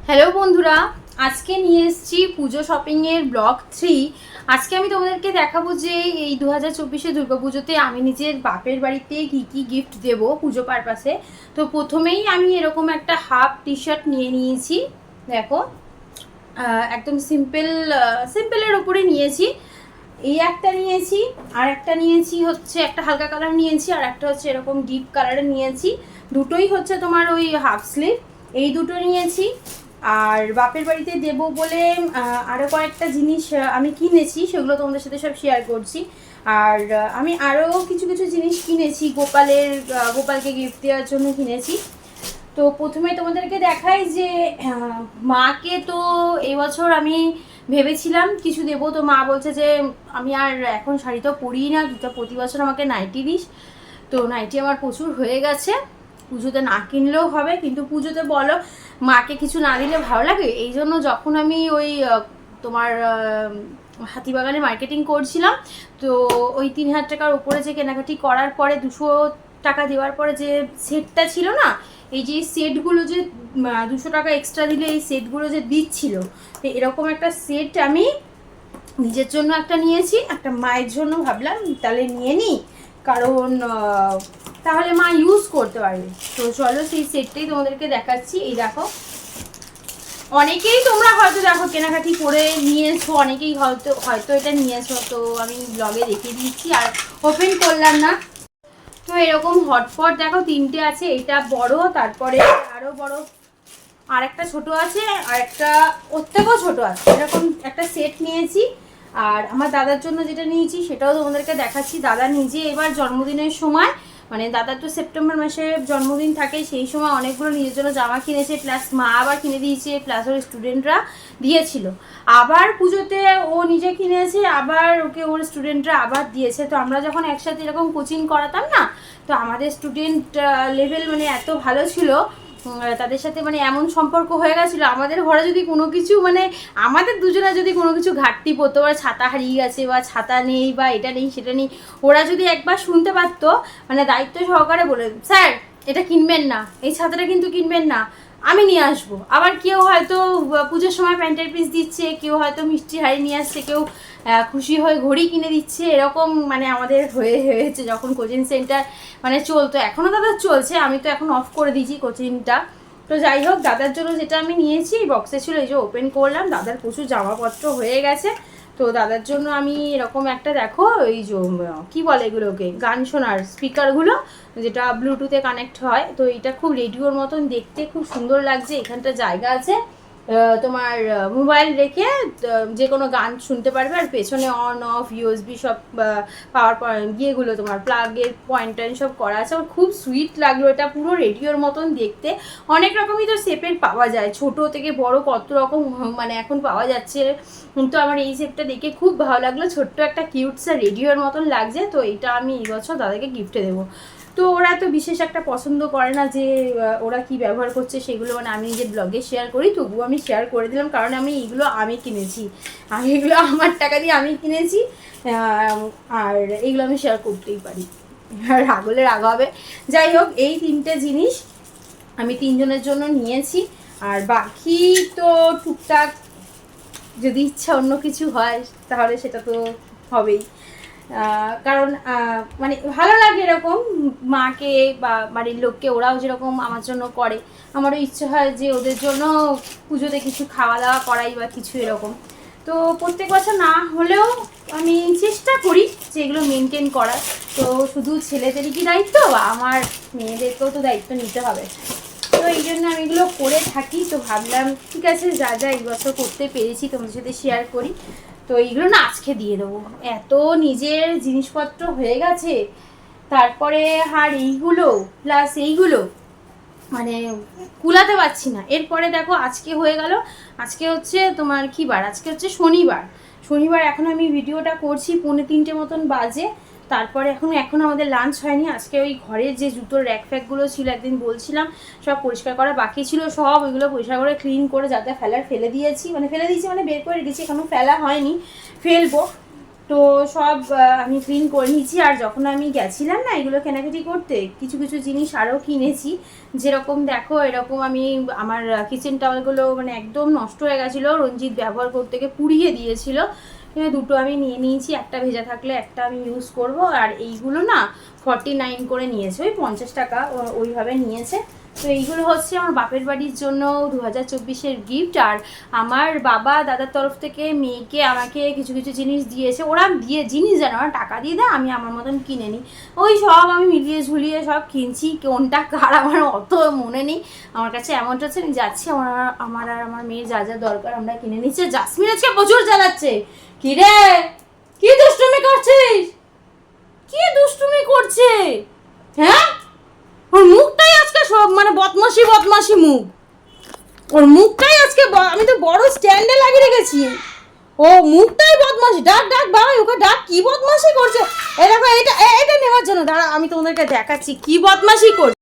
Hello বন্ধুরা, আজকে নিয়ে এসেছি পুজো শপিংয়ের ব্লগ 3। আজকে আমি তোমাদেরকে দেখাবো যে এই 2024-এ দুর্গাপুজোতে আমি নিজের বাপের বাড়িতে কী কী গিফট দেবো পুজো পারপাসে। তো প্রথমেই আমি এরকম একটা হাফ টি শার্ট নিয়ে নিয়েছি। দেখো, একদম সিম্পলের ওপরে নিয়েছি। এই একটা নিয়েছি, আর একটা নিয়েছি হচ্ছে একটা হালকা কালার নিয়েছি, আর একটা হচ্ছে এরকম ডিপ কালারের নিয়েছি। দুটোই হচ্ছে তোমার ওই হাফ স্লিভ, এই দুটো নিয়েছি। আর বাপের বাড়িতে দেবো বলে আরও কয়েকটা জিনিস আমি কিনেছি, সেগুলো তোমাদের সাথে সব শেয়ার করছি। আর আমি আরও কিছু কিছু জিনিস কিনেছি গোপালকে গিফট দেওয়ার জন্য কিনেছি। তো প্রথমে তোমাদেরকে দেখাই যে মাকে তো এই বছর আমি ভেবেছিলাম কিছু দেবো, তো মা বলছে যে আমি আর এখন শাড়ি তো পরিই না, দুটো প্রতি বছর আমাকে নাইটি দিস। তো নাইটি আমার প্রচুর হয়ে গেছে, পুজোতে না কিনলেও হবে, কিন্তু পুজোতে বলো মাকে কিছু না দিলে ভালো লাগে। এই জন্য যখন আমি ওই তোমার হাতিবাগানে মার্কেটিং করছিলাম, তো ওই 3,000 টাকার উপরে যে কেনাকাটি করার পরে 200 টাকা দেওয়ার পরে যে সেটটা ছিল না, এই যে সেটগুলো যে 200 টাকা এক্সট্রা দিলে এই সেটগুলো যে দিচ্ছিল, তো এরকম একটা সেট আমি নিজের জন্য একটা নিয়েছি, একটা মায়ের জন্য ভাবলাম তাহলে নিয়ে নিই, কারণ তাহলে মা ইউজ করতে পারবে। তো চলো সেই সেটটাই তোমাদেরকে দেখাচ্ছি। এই দেখো, অনেকেই তোমরা হয়তো দেখো কেনাকাটি করে নিয়েছো, অনেকেই হয়তো হয়তো এটা নিয়েছো, তো আমি ব্লগে দেখিয়ে দিচ্ছি আর ওপেন করলাম না। তো এরকম হটপট দেখো 3টে আছে, এটা বড়, তারপরে আরও বড় আর একটা ছোট আছে, আর একটা ওর থেকেও ছোটো আছে, এরকম একটা সেট নিয়েছি। আর আমার দাদার জন্য যেটা নিয়েছি সেটাও তোমাদেরকে দেখাচ্ছি। দাদা নিজে এবার জন্মদিনের সময়, মানে দাদার তো সেপ্টেম্বর মাসে জন্মদিন থাকে, সেই সময় অনেকগুলো নিজের জন্য জামা কিনেছে, প্লাস মা আবার কিনে দিয়েছে, প্লাস ওর স্টুডেন্টরা দিয়েছিল। আবার পুজোতে ও নিজে কিনেছে, আবার ওকে ওর স্টুডেন্টরা আবার দিয়েছে। তো আমরা যখন একসাথে এরকম কোচিং করাতাম না, তো আমাদের স্টুডেন্ট লেভেল মানে এত ভালো ছিল, তাদের সাথে মানে এমন সম্পর্ক হয়ে গেছিলো, আমাদের ঘরে যদি কোনো কিছু মানে আমাদের দুজনে যদি কোনো কিছু ঘাটতি পড়তো, বা ছাতা হারিয়ে গেছে, বা ছাতা নেই, বা এটা নেই সেটা নেই, ওরা যদি একবার শুনতে পারতো, মানে দায়িত্ব সহকারে বলে, স্যার এটা কিনবেন না, এই ছাতাটা কিন্তু কিনবেন না, আমি নিয়ে আসবো। আবার কেউ হয়তো পুজোর সময় প্যান্টের পিস দিচ্ছে, কেউ হয়তো মিষ্টি হাড়ি নিয়ে আসছে, কেউ খুশি হয়ে ঘড়ি কিনে দিচ্ছে, এরকম মানে আমাদের হয়েছে যখন কোচিং সেন্টার মানে চলতো। এখনও দাদার চলছে, আমি তো এখন অফ করে দিয়েছি কোচিংটা। তো যাই হোক, দাদার জন্য যেটা আমি নিয়েছি বক্সে ছিল, এই যে ওপেন করলাম, দাদার প্রচুর জামাপত্র হয়ে গেছে। তো দাদার জন্য আমি এরকম একটা দেখো, এই যে কী বলে এগুলোকে, গান শোনার স্পিকারগুলো, যেটা ব্লুটুথে কানেক্ট হয়, তো এটা খুব রেডিওর মতন দেখতে, খুব সুন্দর লাগছে। এখানটা জায়গা আছে, তোমার মোবাইল রেখে যে কোনো গান শুনতে পারবে, আর পেছনে অন অফ ইউএসবি সব পাওয়ার ইয়েগুলো তোমার প্লাগের পয়েন্ট টয়েন্ট সব করা আছে। আমার খুব সুইট লাগলো, এটা পুরো রেডিওর মতন দেখতে। অনেক রকমই তো শেপের পাওয়া যায়, ছোট থেকে বড় কত রকম মানে এখন পাওয়া যাচ্ছে। তো আমার এই শেপটা দেখে খুব ভালো লাগলো, ছোট্ট একটা কিউটসা রেডিওর মতন লাগছে। তো এটা আমি এই বছর দাদাকে গিফটে দেবো। তো ওরা তো বিশেষ একটা পছন্দ করে না যে ওরা কি ব্যবহার করছে সেগুলো, মানে আমি নিজের ব্লগে শেয়ার করি, তবুও আমি শেয়ার করে দিলাম, কারণ এইগুলো আমি কিনেছি, আর এগুলো আমার টাকা দিয়ে আমি কিনেছি, আর এইগুলো আমি শেয়ার করতেই পারি, রাগ হলে রাগ হবে। যাই হোক, এই 3টে জিনিস আমি 3জনের জন্য নিয়েছি। আর বাকি তো টুকটাক যদি ইচ্ছা অন্য কিছু হয় তাহলে সেটা তো হবেই, কারণ মানে ভালো লাগে এরকম মাকে বা বাড়ির লোককে, ওরাও যেরকম আমার জন্য করে, আমারও ইচ্ছে হয় যে ওদের জন্য পুজোতে কিছু খাওয়া দাওয়া করাই বা কিছু এরকম। তো প্রত্যেক বছর না হলেও আমি চেষ্টা করি যে এগুলো মেনটেন করার। তো শুধু ছেলেদেরই কি দায়িত্ব, আমার মেয়েদেরকেও তো দায়িত্ব নিতে হবে। তো এই জন্য আমি এগুলো করে থাকি। তো ভাবলাম ঠিক আছে, যা যা এই বছর করতে পেরেছি তোমাদের সাথে শেয়ার করি। তো এইগুলো না আজকে দিয়ে দেবো, এত নিজের জিনিসপত্র হয়ে গেছে, তারপরে আর এইগুলো প্লাস এইগুলো মানে কুলাতে পারছি না। এরপরে দেখো আজকে হয়ে গেল, আজকে হচ্ছে তোমার কী বার, আজকে হচ্ছে শনিবার। এখন আমি ভিডিওটা করছি 2:45 মতন বাজে। তারপরে এখন আমাদের লাঞ্চ হয়নি। আজকে ওই ঘরের যে জুতোর র্যাক ফ্যাকগুলো ছিল, একদিন বলছিলাম সব পরিষ্কার করা বাকি ছিল, সব ওইগুলো পরিষ্কার করে ক্লিন করে যাতে ফেলে দিয়েছি, মানে ফেলে দিয়েছি মানে বের করে রেখেছি, এখনও ফেলা হয়নি, ফেলবো। তো সব আমি ক্লিন করে নিয়েছি। আর যখন আমি গেছিলাম না এগুলো কেনাকাটি করতে, কিছু কিছু জিনিস আরও কিনেছি। যেরকম দেখো এরকম আমি আমার কিচেন টাওয়ালগুলো মানে একদম নষ্ট হয়ে গেছিলো, রঞ্জিত ব্যবহার করতে গিয়ে পুড়িয়ে দিয়েছিল। দুটো আমি নিয়ে নিয়েছি, একটা ভেজা থাকলে একটা আমি ইউজ করব। আর এইগুলো না 49 করে নিয়েছে, ওই 50 টাকা ওইভাবে নিয়েছে। তো এইগুলো হচ্ছে আমার বাপের বাড়ির জন্য 2024-এর গিফট। আর আমার বাবা দাদার তরফ থেকে মেয়েকে আমাকে কিছু কিছু জিনিস দিয়েছে। ওরা জিনিস যেন ওরা টাকা দিয়ে দেয়, আমি আমার মতন কিনে নিই। ওই সব আমি মিলিয়ে ঝুলিয়ে সব কিনছি, কোনটা কার আমার অত মনে নেই। আমার কাছে অ্যামাউন্ট আছে, আমি যাচ্ছি আমার আর আমার মেয়ের যা যা দরকার আমরা কিনে নিচ্ছি। জাসমিন আজকে প্রচুর জ্বালাচ্ছে। কি রে, কি দুষ্টুমি করছিস? কি দুষ্টুমি করছে? হ্যাঁ, ওর মুখটাই আজকে সব মানে বদমাশি বদমাশি মুখ। ওর মুখটাই আজকে আমি তো বড় স্ট্যান্ডে লাগিয়ে রেখেছি। ও মুখটাই বদমাশি। ডাক ডাক ভাই, ওকে ডাক। কি বদমাশি করছে? এই দেখো, এটা নেওয়ার জন্য দাঁড়া, আমি তোমাদেরকে দেখাচ্ছি কি বদমাশি করছে।